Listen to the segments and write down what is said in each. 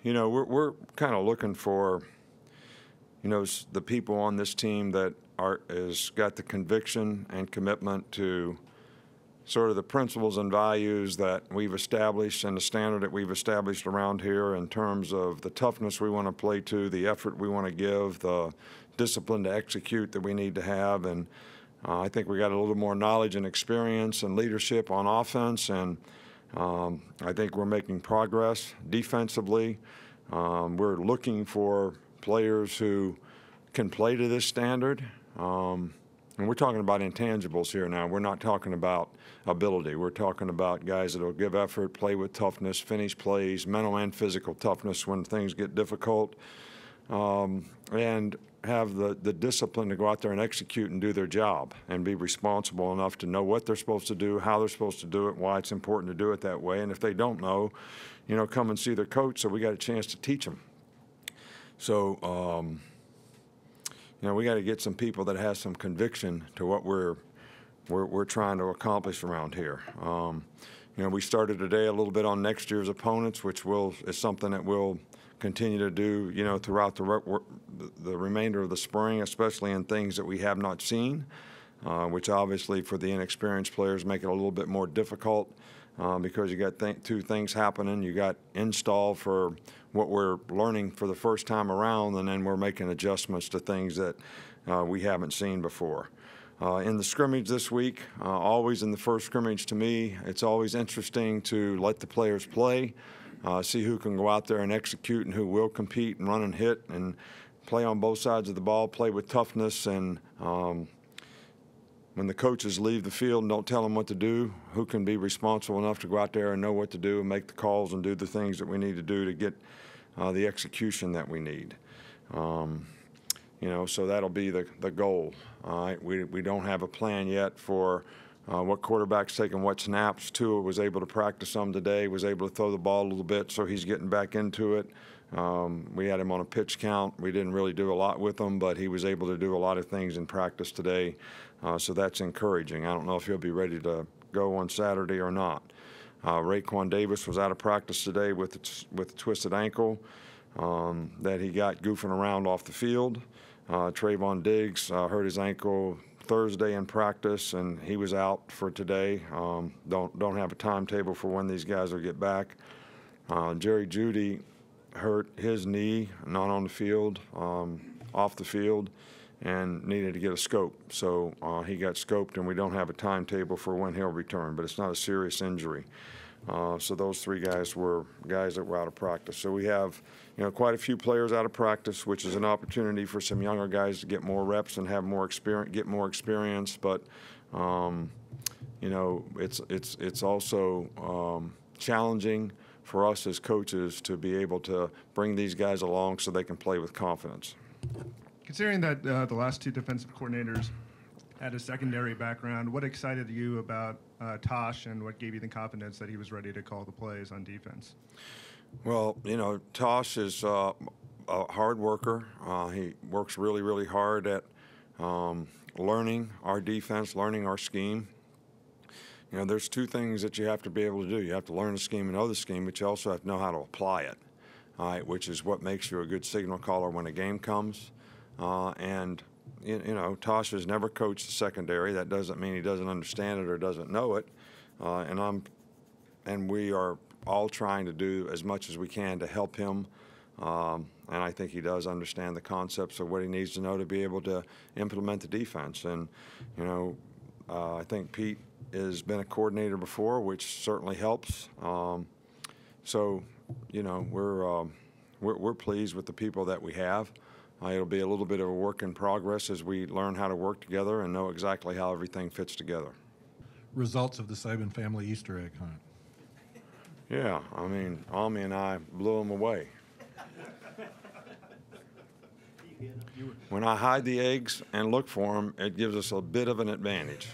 we're kind of looking for, the people on this team that is got the conviction and commitment to sort of the principles and values that we've established and the standard that we've established around here in terms of the toughness we want to play to, the effort we want to give, the discipline to execute that we need to have. And I think we got a little more knowledge and experience and leadership on offense, and I think we're making progress defensively. We're looking for players who can play to this standard. And we're talking about intangibles here now. We're not talking about ability. We're talking about guys that will give effort, play with toughness, finish plays, mental and physical toughness when things get difficult, and have the discipline to go out there and execute and do their job and be responsible enough to know what they're supposed to do, how they're supposed to do it, why it's important to do it that way. And if they don't know, come and see their coach so we got a chance to teach them. So, we got to get some people that have some conviction to what we're trying to accomplish around here. We started today a little bit on next year's opponents, which is something that we'll continue to do, throughout the remainder of the spring, especially in things that we have not seen, which obviously for the inexperienced players make it a little bit more difficult because you got two things happening. You got install for what we're learning for the first time around, and then we're making adjustments to things that we haven't seen before. In the scrimmage this week, always in the first scrimmage to me, it's always interesting to let the players play, see who can go out there and execute and who will compete and run and hit and play on both sides of the ball, play with toughness. And when the coaches leave the field and don't tell them what to do, who can be responsible enough to go out there and know what to do and make the calls and do the things that we need to do to get the execution that we need. So that'll be the goal. All right, we don't have a plan yet for what quarterback's taking what snaps. Tua was able to practice some today, was able to throw the ball a little bit, so he's getting back into it. We had him on a pitch count. We didn't really do a lot with him, but he was able to do a lot of things in practice today, so that's encouraging. I don't know if he'll be ready to go on Saturday or not. Quentin Davis was out of practice today with a twisted ankle that he got goofing around off the field. Trayvon Diggs hurt his ankle Thursday in practice, and he was out for today. Don't have a timetable for when these guys will get back. Jerry Jeudy hurt his knee, not on the field, off the field, and needed to get a scope. So he got scoped, and we don't have a timetable for when he'll return, but it's not a serious injury. So those three guys were guys that were out of practice. So we have, quite a few players out of practice, which is an opportunity for some younger guys to get more reps and have more experience, get more experience. But it's also challenging for us as coaches to be able to bring these guys along so they can play with confidence. Considering that the last two defensive coordinators had a secondary background, what excited you about Tosh, and what gave you the confidence that he was ready to call the plays on defense? Well, Tosh is a hard worker. He works really, really hard at learning our defense, learning our scheme. There's two things that you have to be able to do. You have to learn the scheme and know the scheme, but you also have to know how to apply it, all right, which is what makes you a good signal caller when a game comes. Tosh has never coached the secondary. That doesn't mean he doesn't understand it or doesn't know it. And we are all trying to do as much as we can to help him. And I think he does understand the concepts of what he needs to know to be able to implement the defense. And, I think Pete has been a coordinator before, which certainly helps. We're pleased with the people that we have. It'll be a little bit of a work in progress as we learn how to work together and know exactly how everything fits together. Results of the Saban family Easter egg hunt. Yeah, Ami and I blew them away. When I hide the eggs and look for them, it gives us a bit of an advantage.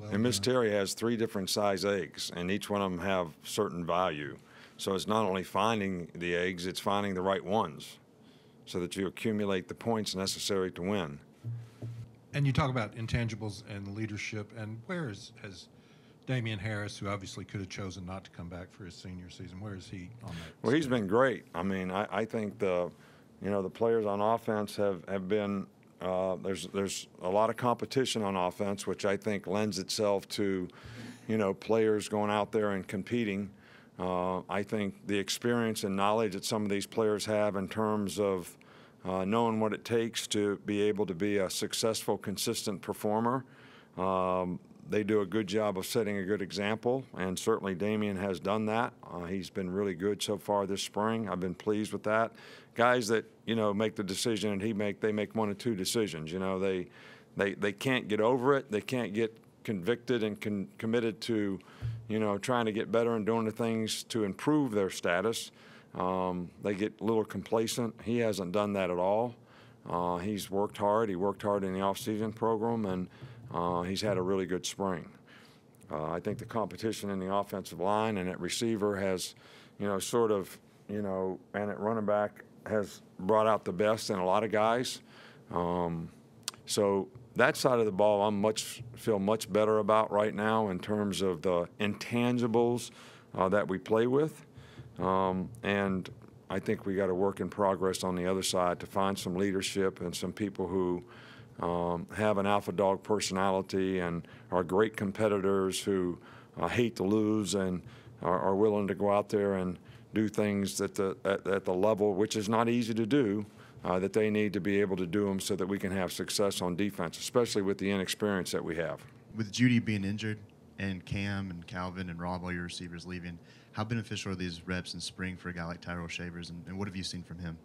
Well, and Miss Terry has 3 different size eggs, and each one of them have certain value. So it's not only finding the eggs, it's finding the right ones so that you accumulate the points necessary to win. And you talk about intangibles and leadership, and where has Damian Harris, who obviously could have chosen not to come back for his senior season. Where is he on that? Well, he's been great. I mean, I think the players on offense have been there's a lot of competition on offense, which I think lends itself to, players going out there and competing. I think the experience and knowledge that some of these players have in terms of knowing what it takes to be able to be a successful, consistent performer. They do a good job of setting a good example, and certainly Damian has done that. He's been really good so far this spring. I've been pleased with that. Guys that make the decision and they make one or two decisions. They can't get over it. They can't get convicted and committed to trying to get better and doing the things to improve their status. They get a little complacent. He hasn't done that at all. He's worked hard. He worked hard in the off-season program, and he's had a really good spring. I think the competition in the offensive line and at receiver has, and at running back has brought out the best in a lot of guys. So that side of the ball feel much better about right now in terms of the intangibles that we play with. And I think we got a work in progress on the other side to find some leadership and some people who have an alpha dog personality and are great competitors who hate to lose and are willing to go out there and do things at the level, which is not easy to do, that they need to be able to do them so that we can have success on defense, especially with the inexperience that we have. With Judy being injured and Cam and Calvin and Rob, all your receivers leaving, how beneficial are these reps in spring for a guy like Tyrell Shavers, and what have you seen from him?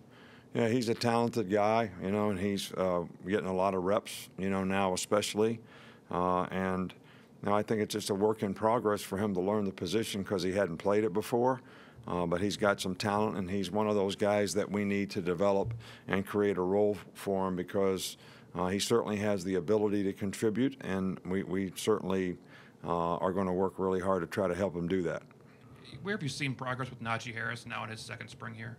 Yeah, he's a talented guy, and he's getting a lot of reps, now especially. And I think it's just a work in progress for him to learn the position because he hadn't played it before. But he's got some talent, and he's one of those guys that we need to develop and create a role for him because he certainly has the ability to contribute, and we certainly are going to work really hard to try to help him do that. Where have you seen progress with Nagi Harris now in his second spring here?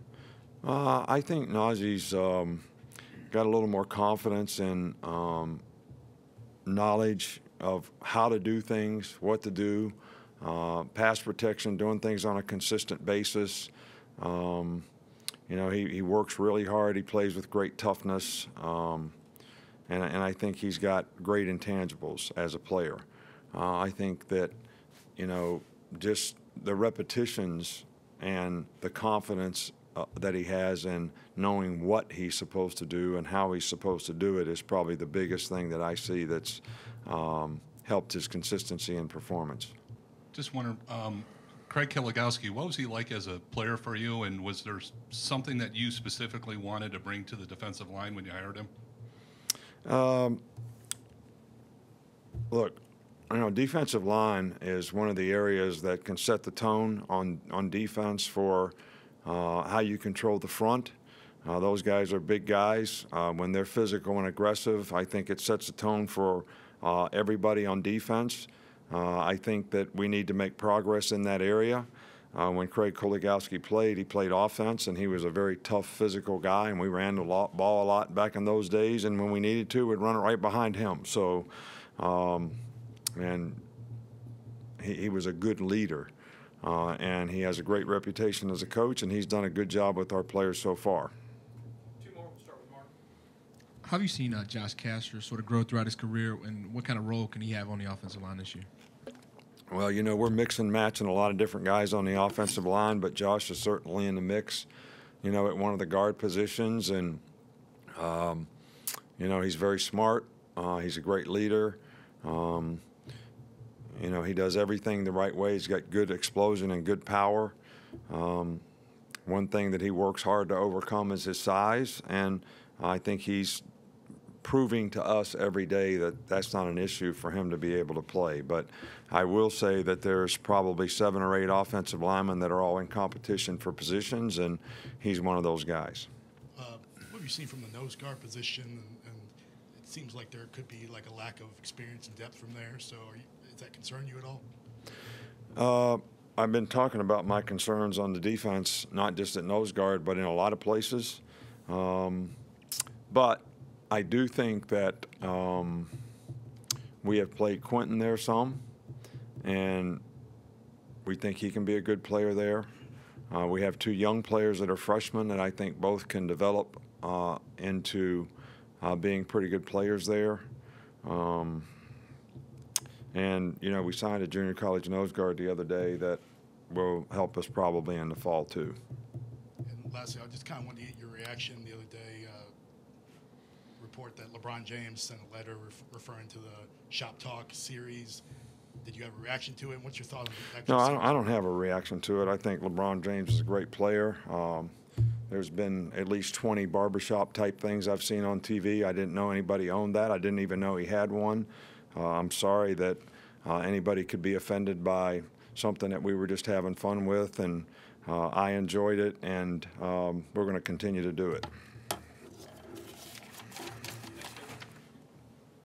I think Nagi's got a little more confidence and knowledge of how to do things, what to do, pass protection, doing things on a consistent basis. He works really hard. He plays with great toughness, and I think he's got great intangibles as a player. I think that, just the repetitions and the confidence that he has in knowing what he's supposed to do and how he's supposed to do it is probably the biggest thing that I see that's helped his consistency and performance. Just wonder, Craig Kolakowski, what was he like as a player for you, and was there something that you specifically wanted to bring to the defensive line when you hired him? Look, defensive line is one of the areas that can set the tone on defense for how you control the front. Those guys are big guys. When they're physical and aggressive, I think it sets the tone for everybody on defense. I think that we need to make progress in that area. When Craig Kolakowski played, he played offense, and he was a very tough physical guy, and we ran the ball a lot back in those days, and when we needed to, we'd run it right behind him. So, and he was a good leader, and he has a great reputation as a coach, and he's done a good job with our players so far. Two more. We'll start with Mark. How have you seen Josh Castro sort of grow throughout his career, and what kind of role can he have on the offensive line this year? Well, we're mixing and matching a lot of different guys on the offensive line, but Josh is certainly in the mix, at one of the guard positions. And, he's very smart. He's a great leader. He does everything the right way. He's got good explosion and good power. One thing that he works hard to overcome is his size, and I think he's proving to us every day that that's not an issue for him to be able to play. But I will say that there's probably 7 or 8 offensive linemen that are all in competition for positions, and he's one of those guys. What have you seen from the nose guard position? And it seems like there could be like a lack of experience and depth from there. So does that concern you at all? I've been talking about my concerns on the defense, not just at nose guard, but in a lot of places. But I do think that we have played Quentin there some, and we think he can be a good player there. We have 2 young players that are freshmen that I think both can develop into being pretty good players there. And, you know, we signed a junior college nose guard the other day that will help us probably in the fall, too. And lastly, I just kind of wanted to get your reaction the other day. Report that LeBron James sent a letter referring to the Shop Talk series. Did you have a reaction to it? What's your thought on that? No, I don't have a reaction to it. I think LeBron James is a great player. There's been at least 20 barbershop type things I've seen on TV. I didn't know anybody owned that. I didn't even know he had one. I'm sorry that anybody could be offended by something that we were just having fun with, and I enjoyed it, and we're going to continue to do it.